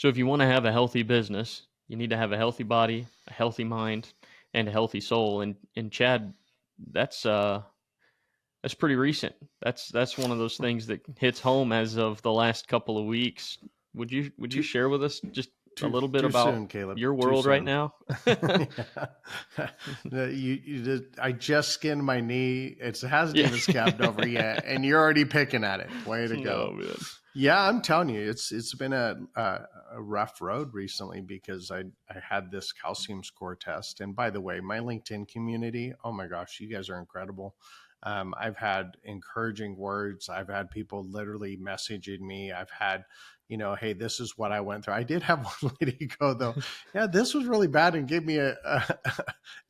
So if you want to have a healthy business, you need to have a healthy body, a healthy mind, and a healthy soul. And Chad, that's uh that's pretty recent. That's one of those things that hits home as of the last couple of weeks. Would you Too share with us just a too little bit too about soon, Caleb. your Too world right soon. now? Yeah. I just skinned my knee. It hasn't Yeah. even scabbed over yet, and you're already picking at it. Way to Oh go! man. Yeah, I'm telling you, it's been a rough road recently because I had this calcium score test. And by the way, my LinkedIn community, oh my gosh, you guys are incredible. I've had encouraging words. I've had people literally messaging me. I've had, hey, this is what I went through. I did have one lady go though, yeah, this was really bad, and give me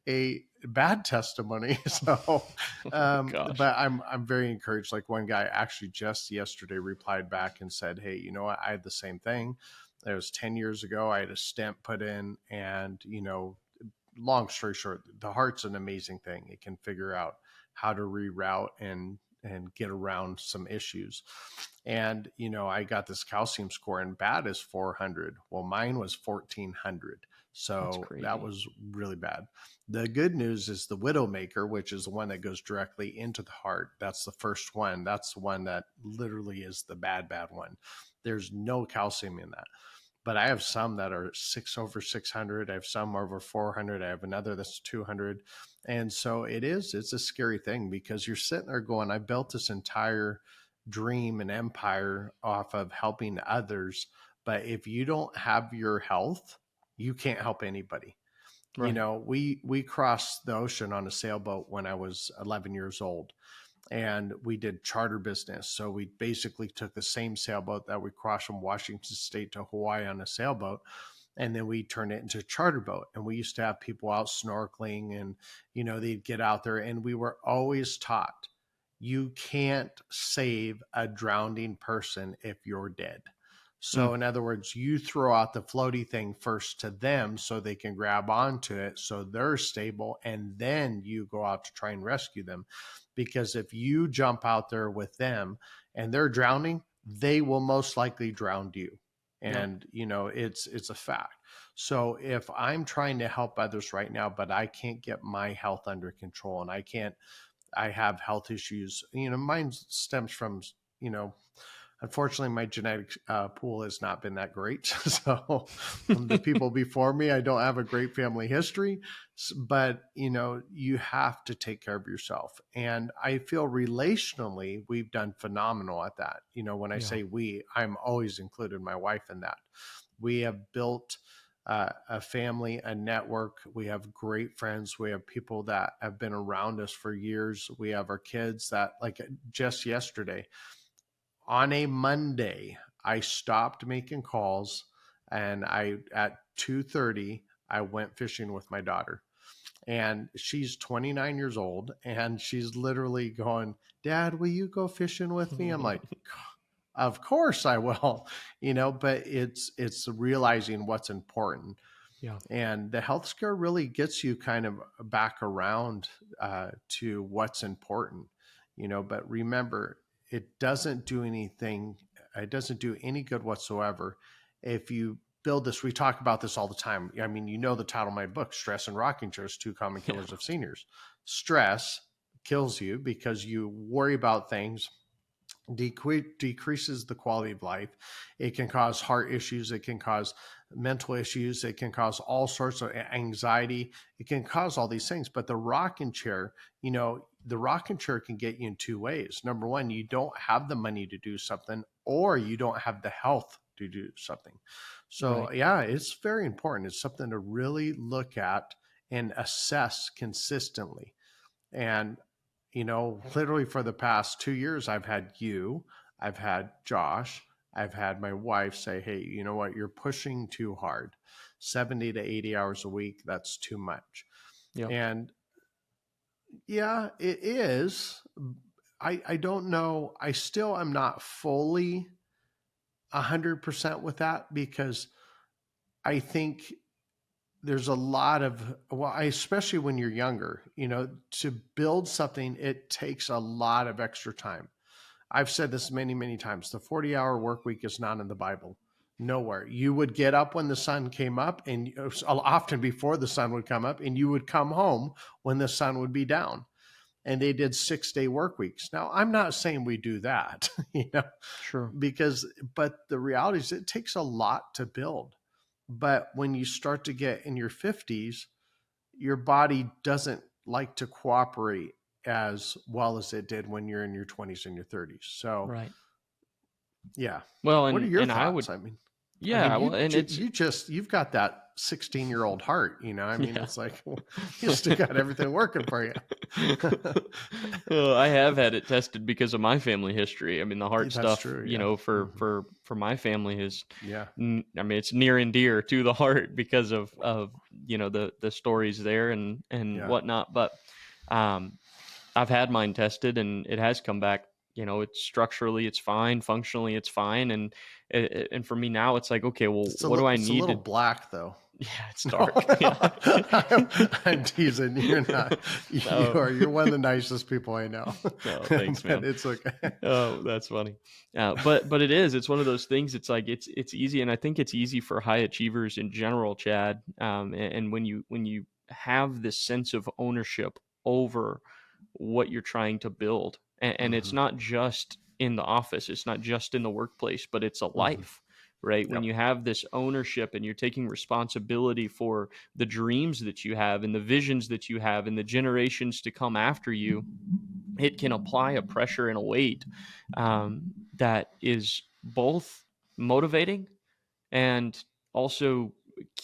a bad testimony. So, Oh gosh. but I'm very encouraged. Like one guy actually just yesterday replied back and said, "Hey, you know what? I had the same thing. It was 10 years ago. I had a stent put in, and long story short, the heart's an amazing thing. It can figure out how to reroute and get around some issues. And I got this calcium score, and bad is 400. Well, mine was 1400. That's So that crazy. was really bad. The good news is the Widowmaker, which is the one that goes directly into the heart. That's the first one. That's the one that literally is the bad one. There's no calcium in that. But I have some that are over 600. I have some over 400. I have another that's 200. And so it's a scary thing because you're sitting there going, I built this entire dream and empire off of helping others. But if you don't have your health, you can't help anybody. Right. We crossed the ocean on a sailboat when I was 11 years old, and we did charter business. So we basically took the same sailboat that we crossed from Washington State to Hawaii on a sailboat, and then we turned it into a charter boat. And we used to have people out snorkeling, and they'd get out there, and we were always taught you can't save a drowning person if you're dead. Mm. So, in other words, you throw out the floaty thing first to them so they can grab onto it so they're stable, and then you go out to try and rescue them. Because if you jump out there with them and they're drowning, they will most likely drown you. Yep. And it's a fact. So if I'm trying to help others right now, but I can't get my health under control, and I have health issues, mine stems from, you know, unfortunately, my genetic pool has not been that great. So, from the people before me, I don't have a great family history. But you have to take care of yourself, and I feel relationally we've done phenomenal at that. When I Yeah. say we, I'm always included my wife in that. We have built a family, a network. We have great friends. We have people that have been around us for years. We have our kids that, like just yesterday, on a Monday, I stopped making calls, and I at 2:30 I went fishing with my daughter. And she's 29 years old, and she's literally going, "Dad, will you go fishing with me?" I'm like, "Of course I will." But it's realizing what's important. Yeah. And the health scare really gets you kind of back around to what's important. But remember, it doesn't do anything, it doesn't do any good whatsoever if you build this. We talk about this all the time. I mean, the title of my book, Stress and Rocking Chairs, Two Common Yeah. Killers of Seniors. Stress kills you because you worry about things, decreases the quality of life. It can cause heart issues. It can cause mental issues. It can cause all sorts of anxiety. It can cause all these things. But the rocking chair, the rocking chair can get you in two ways. Number one, you don't have the money to do something, or you don't have the health to do something. So, Right. yeah, it's very important. It's something to really look at and assess consistently. And, literally for the past 2 years, I've had Josh, I've had my wife say, "Hey, you know what? You're pushing too hard. 70 to 80 hours a week, that's too much." Yep. And yeah, it is. I don't know. I still am not fully 100% with that because I think there's a lot of, especially when you're younger, to build something, it takes a lot of extra time. I've said this many, many times. The 40-hour work week is not in the Bible. Nowhere. You would get up when the sun came up, and often before the sun would come up, and you would come home when the sun would be down. And they did 6-day work weeks. Now, I'm not saying we do that, Sure. but the reality is it takes a lot to build. But when you start to get in your 50s, your body doesn't like to cooperate as well as it did when you're in your 20s and your 30s. So, Right. yeah. Well, What are your and I would, thoughts? I mean, yeah. Well, and it's you've got that 16-year-old heart, I mean, yeah. it's like, well, you still got everything working for you. Well, I have had it tested because of my family history. I mean, the heart That's stuff, true. Yeah. for my family is, Yeah. I mean, it's near and dear to the heart because of the stories there and Yeah. whatnot. But um, I've had mine tested and it has come back. It's structurally it's fine, functionally it's fine, and for me now it's like, okay, well, what do I It's a need little to? black though. Yeah, it's No, dark. Yeah. I'm teasing. You're not. Oh, You're one of the nicest people I know. no, thanks, But man. it's okay. Oh, that's funny. But it's one of those things. It's like it's easy, and I think it's easy for high achievers in general, Chad. And when you have this sense of ownership over what you're trying to build, and it's Hmm. not just in the office, it's not just in the workplace, but it's a Hmm. life. Right. When Yep. you have this ownership and you're taking responsibility for the dreams that you have and the visions that you have and the generations to come after you, it can apply a pressure and a weight that is both motivating and also,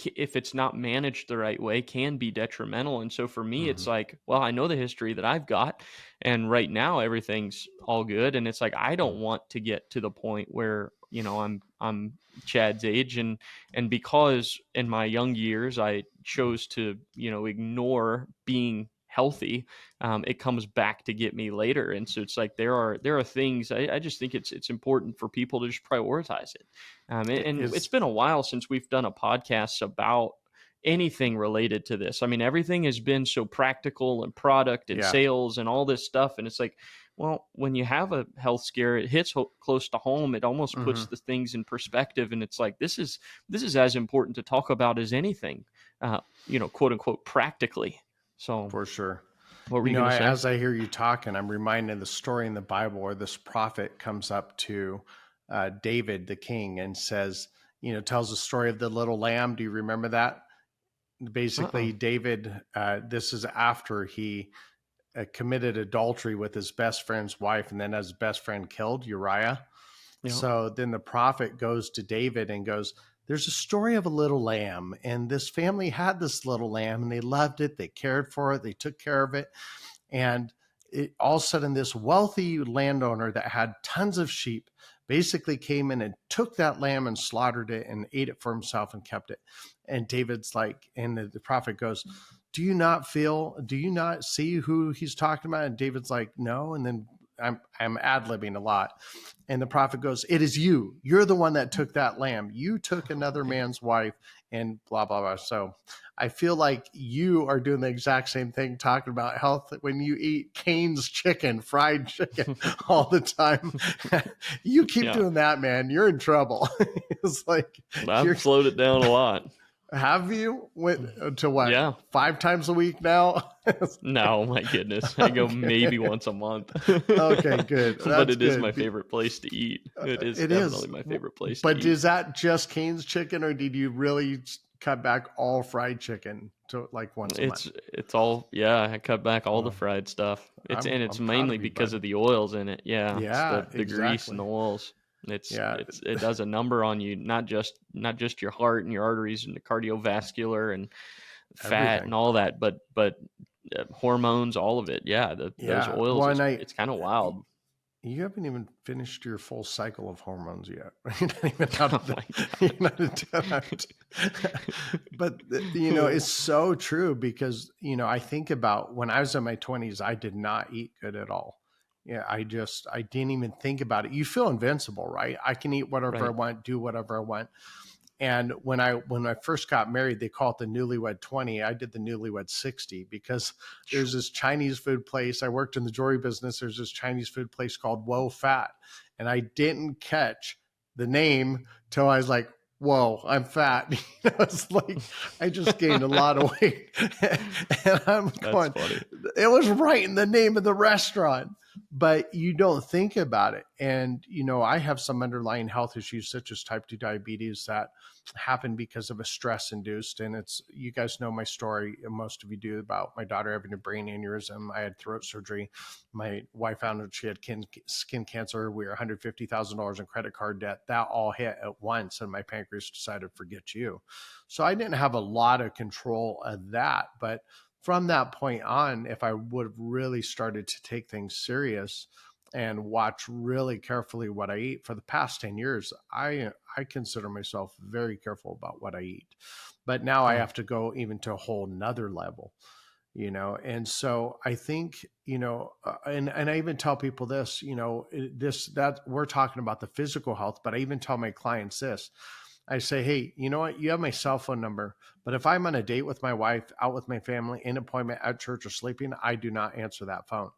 if it's not managed the right way, can be detrimental. And so for me it's Hmm. like, well, I know the history that I've got, and right now everything's all good, and it's like I don't want to get to the point where I'm Chad's age, and because in my young years I chose to ignore being healthy, it comes back to get me later. And so it's like there are things I just think it's important for people to just prioritize it. It And it's is. been a while since we've done a podcast about anything related to this. I mean, everything has been so practical and product and Yeah. sales and all this stuff. And it's like, well, when you have a health scare, it hits close to home. It almost puts Hmm. the things in perspective. And it's like, this is as important to talk about as anything, quote unquote, practically. So For sure. what were you going to say? As I hear you talking, I'm reminded of the story in the Bible where this prophet comes up to David, the king, and says, tells the story of the little lamb. Do you remember that? Uh-uh. Basically, David, this is after he committed adultery with his best friend's wife and then has his best friend killed, Uriah. Yeah. So then the prophet goes to David and goes, there's a story of a little lamb, and this family had this little lamb and they loved it. They cared for it. They took care of it. And all of a sudden, this wealthy landowner that had tons of sheep basically came in and took that lamb and slaughtered it and ate it for himself and kept it. And David's like, and the prophet goes, do you not see who he's talking about? And David's like, no. And then I'm ad-libbing a lot. And the prophet goes, it is you. You're the one that took that lamb. You took Oh, another man. man's wife and blah, blah, blah. So I feel like you are doing the exact same thing, talking about health when you eat Cane's chicken, fried chicken all the time. You keep Yeah. doing that, man. You're in trouble. It's like, you're, I've slowed it down a lot. have you went to what, Yeah. 5 times a week now? No, my goodness. I go maybe Okay. once a month. Okay, good. But That's it is my good. favorite place to eat. It is It is. definitely my favorite place to But eat. is that just Cane's chicken, or did you really cut back all fried chicken to like once a month? It's all, yeah, I cut back all the Well, fried stuff. It's I'm proud mainly of you, because bud. of the oils in it. Yeah, it's Yeah, the grease and exactly. the oils. It's Yeah, it's it does a number on you, not just your heart and your arteries and the cardiovascular and fat everything. and all that, but hormones, all of it. Yeah, those Yeah. oils, Well, it's kind of wild. you haven't even finished your full cycle of hormones yet. You're not even out Oh of the, my you're god. not into that. But it's so true because I think about when I was in my 20s, I did not eat good at all. Yeah, I didn't even think about it. You feel invincible, right? I can eat whatever I Right. want, do whatever I want. And when I first got married, they call it the newlywed 20. I did the newlywed 60 because there's this Chinese food place. I worked in the jewelry business. There's this Chinese food place called Whoa Fat. And I didn't catch the name till I was like, whoa, I'm fat. It's like I just gained a lot of weight. And I'm That's going, funny. it was right in the name of the restaurant, but you don't think about it. And, I have some underlying health issues such as type 2 diabetes that happen because of a stress induced. And you guys know my story. Most of you do, about my daughter having a brain aneurysm. I had throat surgery. My wife found out she had skin cancer. We were $150,000 in credit card debt. That all hit at once, and my pancreas decided, forget you. So I didn't have a lot of control of that. But from that point on, if I would have really started to take things serious and watch really carefully what I eat for the past 10 years, I consider myself very careful about what I eat. But now I Yeah. have to go even to a whole nother level. And so I think, and I even tell people this, that we're talking about the physical health, but I even tell my clients this. I say, hey, you know what? You have my cell phone number, but if I'm on a date with my wife, out with my family, in appointment, at church, or sleeping, I do not answer that phone.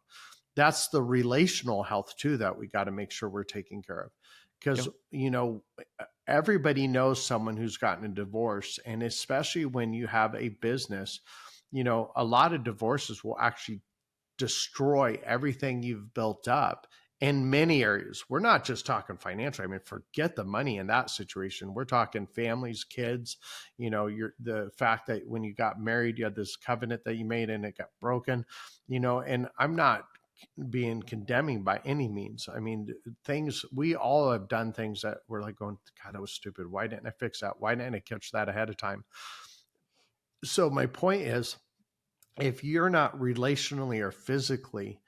That's the relational health too that we got to make sure we're taking care of. Because, Yep. everybody knows someone who's gotten a divorce. And especially when you have a business, a lot of divorces will actually destroy everything you've built up in many areas. We're not just talking financial. I mean, forget the money in that situation. We're talking families, kids, the fact that when you got married, you had this covenant that you made and it got broken, and I'm not being condemning by any means. I mean, things, we all have done things that we're like going, God, that was stupid. Why didn't I fix that? Why didn't I catch that ahead of time? So my point is, if you're not relationally or physically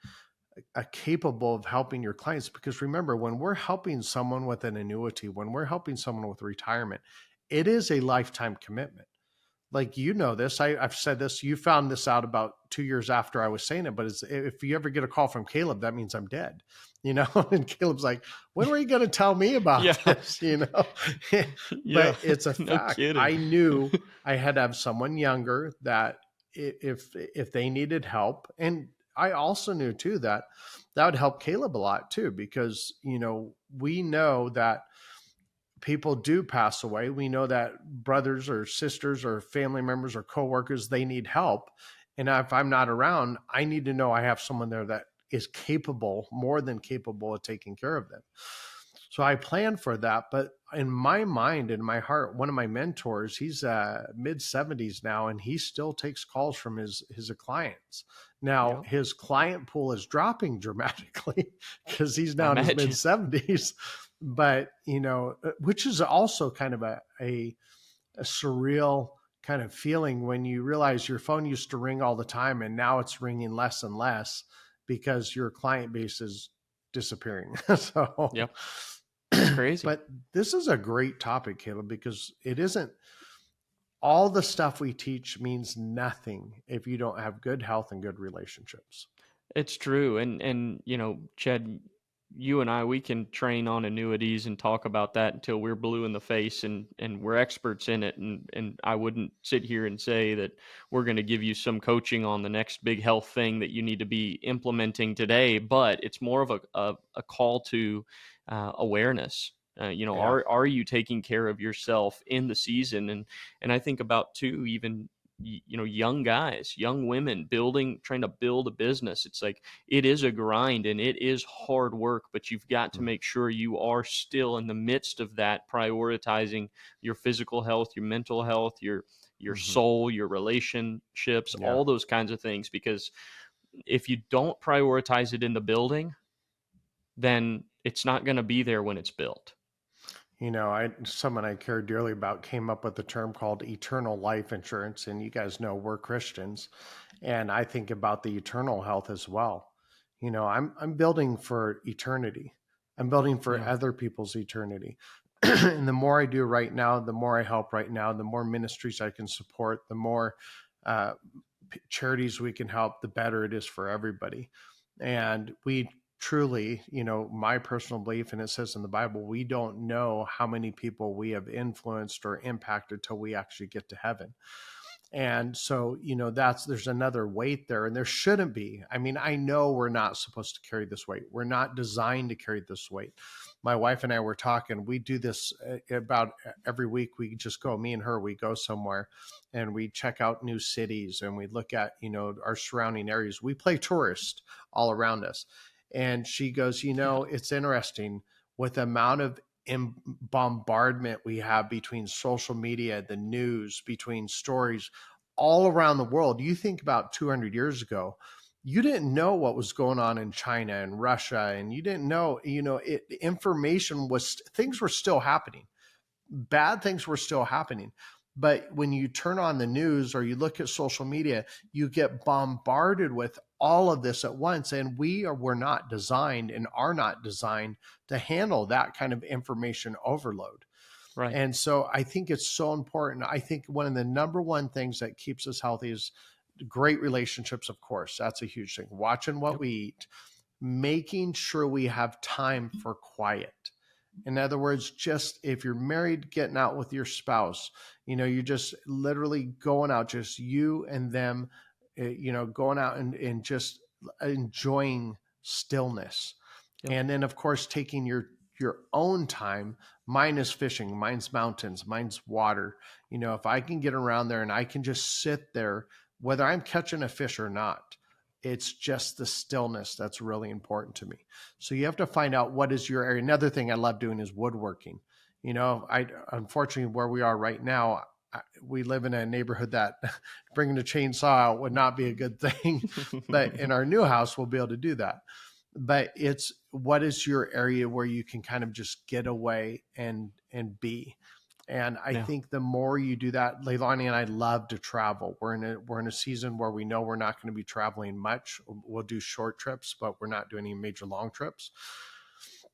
capable of helping your clients, because remember, when we're helping someone with an annuity, when we're helping someone with retirement, it is a lifetime commitment. Like, this, I've said this, you found this out about 2 years after I was saying it, but if you ever get a call from Caleb, that means I'm dead, and Caleb's like, when were you going to tell me about Yeah. this, Yeah. but it's a No fact. kidding. I knew I had to have someone younger that if they needed help. And I also knew too that would help Caleb a lot too, because, we know that people do pass away. We know that brothers or sisters or family members or coworkers, they need help. And if I'm not around, I need to know I have someone there that is capable, more than capable of taking care of them. So I plan for that. But in my mind, in my heart, one of my mentors, he's mid 70s now, and he still takes calls from his clients. Now Yeah. his client pool is dropping dramatically because he's I now in his mid imagine. 70s. But which is also kind of a surreal kind of feeling when you realize your phone used to ring all the time and now it's ringing less and less because your client base is disappearing. So, Yep. It's crazy. but this is a great topic, Caleb, because it isn't, all the stuff we teach means nothing if you don't have good health and good relationships. It's true. And Chad, you and I, we can train on annuities and talk about that until we're blue in the face and we're experts in it. And I wouldn't sit here and say that we're going to give you some coaching on the next big health thing that you need to be implementing today, but it's more of a call to awareness. Yeah. Are you taking care of yourself in the season? And I think about too, even young guys, young women trying to build a business. It's like, it is a grind and it is hard work, but you've got to make sure you are still in the midst of that, prioritizing your physical health, your mental health, your Mm-hmm. soul, your relationships, Yeah. all those kinds of things. Because if you don't prioritize it in the building, then it's not going to be there when it's built. Someone I care dearly about came up with a term called eternal life insurance, and you guys know we're Christians, and I think about the eternal health as well. I'm building for eternity. I'm building for Yeah. other people's eternity. And the more I do right now, the more I help right now, the more ministries I can support, the more uh, charities we can help, the better it is for everybody. And we truly, my personal belief, and it says in the Bible, we don't know how many people we have influenced or impacted till we actually get to heaven. And so, there's another weight there, and there shouldn't be. I mean, I know we're not supposed to carry this weight. We're not designed to carry this weight. my wife and I were talking. We do this about every week. We just go, me and her, we go somewhere and we check out new cities and we look at, our surrounding areas. We play tourist all around us. And she goes, Yeah. it's interesting with the amount of bombardment we have between social media, the news, between stories all around the world. You think about 200 years ago, you didn't know what was going on in China and Russia, and you didn't know, information was, things were still happening. Bad things were still happening. But when you turn on the news or you look at social media, you get bombarded with all of this at once. And we're not designed and are not designed to handle that kind of information overload. Right. And so I think it's so important. I think one of the number one things that keeps us healthy is great relationships, of course. That's a huge thing. Watching what Yep. we eat, making sure we have time for quiet. In other words, just if you're married, getting out with your spouse, you're just literally going out, just you and them, going out and just enjoying stillness. Yep. And then, of course, taking your own time. Mine is fishing, mine's mountains, mine's water. If I can get around there and I can just sit there, whether I'm catching a fish or not, it's just the stillness that's really important to me. So you have to find out what is your area. Another thing I love doing is woodworking. I unfortunately where we are right now, we live in a neighborhood that bringing a chainsaw out would not be a good thing. But in our new house, we'll be able to do that. But it's what is your area where you can kind of just get away and be. And I Yeah. think the more you do that, Leilani and I love to travel. We're in a season where we know we're not going to be traveling much. We'll do short trips, but we're not doing any major long trips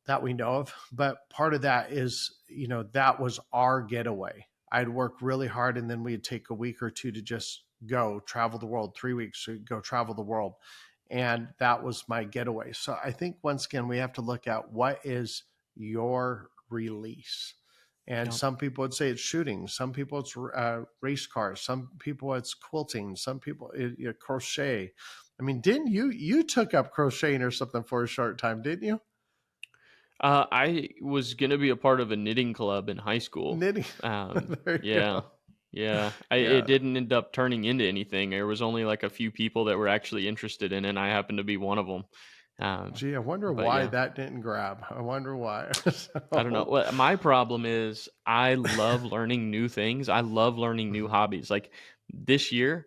that we know of. But part of that is, that was our getaway. I'd work really hard and then we'd take a week or two to just go travel the world, 3 weeks to go travel the world. And that was my getaway. So I think once again, we have to look at what is your release. And Yep. some people would say it's shooting. Some people it's race cars. Some people it's quilting. Some people crochet. I mean, didn't you took up crocheting or something for a short time, didn't you? I was gonna be a part of a knitting club in high school. Knitting. There you Yeah, go. yeah. It Yeah. didn't end up turning into anything. There was only like a few people that were actually interested in it, and I happened to be one of them. Gee, I wonder But why yeah, that didn't grab. I wonder why. I don't know. So, Well, my problem is I love learning new things. I love learning new mhm. hobbies. Like this year,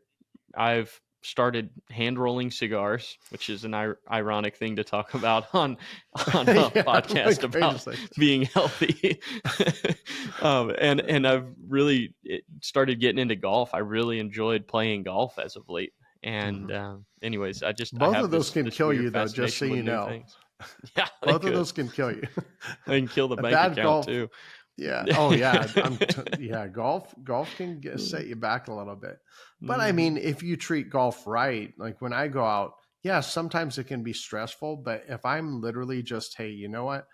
I've started hand rolling cigars, which is an ironic thing to talk about on a Yeah, podcast like about courageously. being healthy. And I've really started getting into golf. I really enjoyed playing golf as of late. And Mhm. anyways, I Both have of those can this kill weird you, though, just so fascination with you new know. things. Yeah, they Both of could. those can kill you. They can kill the A bank bad account golf, too. yeah. Oh, yeah. Yeah. Golf can set you back a little bit. But I Mhm. mean, if you treat golf right, like when I go out, yeah, sometimes it can be stressful. But if I'm literally just, hey, you know what?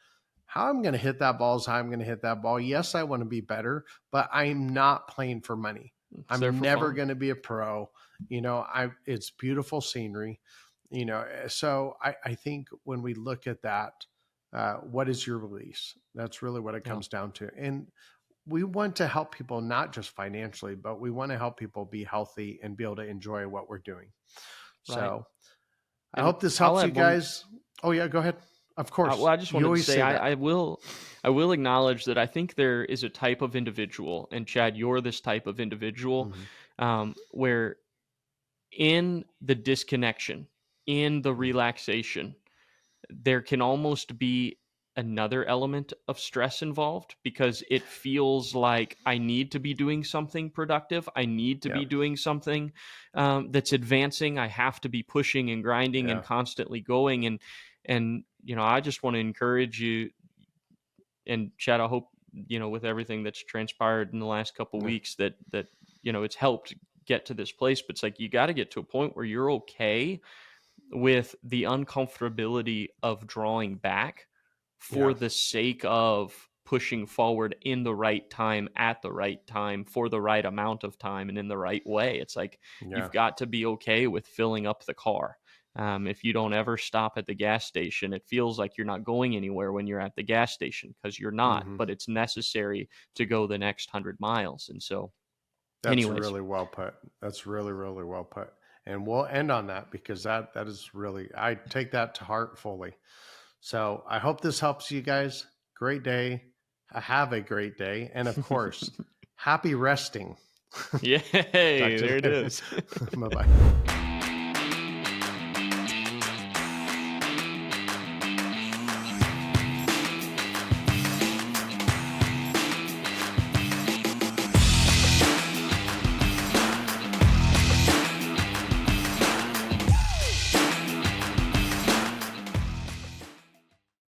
How I'm going to hit that ball is how I'm going to hit that ball. Yes, I want to be better, but I'm not playing for money. It's there I'm for never fun. going to be a pro. It's beautiful scenery. So I think when we look at that, what is your release? That's really what it Yeah. comes down to. And we want to help people, not just financially, but we want to help people be healthy and be able to enjoy what we're doing. Right. So I And hope this I'll helps you add one. guys. Oh, yeah, go ahead. Of Well, course. I just You wanted to always say say that. I will acknowledge that I think there is a type of individual, and Chad, you're this type of individual, Mhm, where in the disconnection, in the mhm. relaxation, there can almost be another element of stress involved because it feels like I need to be doing something productive. I need to be Yep. doing something that's advancing. I have to be pushing and grinding and Yeah. constantly going. And I just want to encourage you. And Chad, I hope with everything that's transpired in the last couple Yeah. weeks that it's helped get to this place. But it's like you got to get to a point where you're okay with the uncomfortability of drawing back for Yeah. the sake of pushing forward in the right time at the right time for the right amount of time and in the right way. It's like Yeah. you've got to be okay with filling up the car. If you don't ever stop at the gas station, it feels like you're not going anywhere when you're at the gas station, because you're not, Hmm. but it's necessary to go the next 100 miles. And so, That's anyways, really well put. That's really, really well put. And we'll end on that because that is really, I take that to heart fully. So I hope this helps you guys. Great day. Have a great day. And of course, happy resting. yay, Talk to you there it later. is. Bye bye.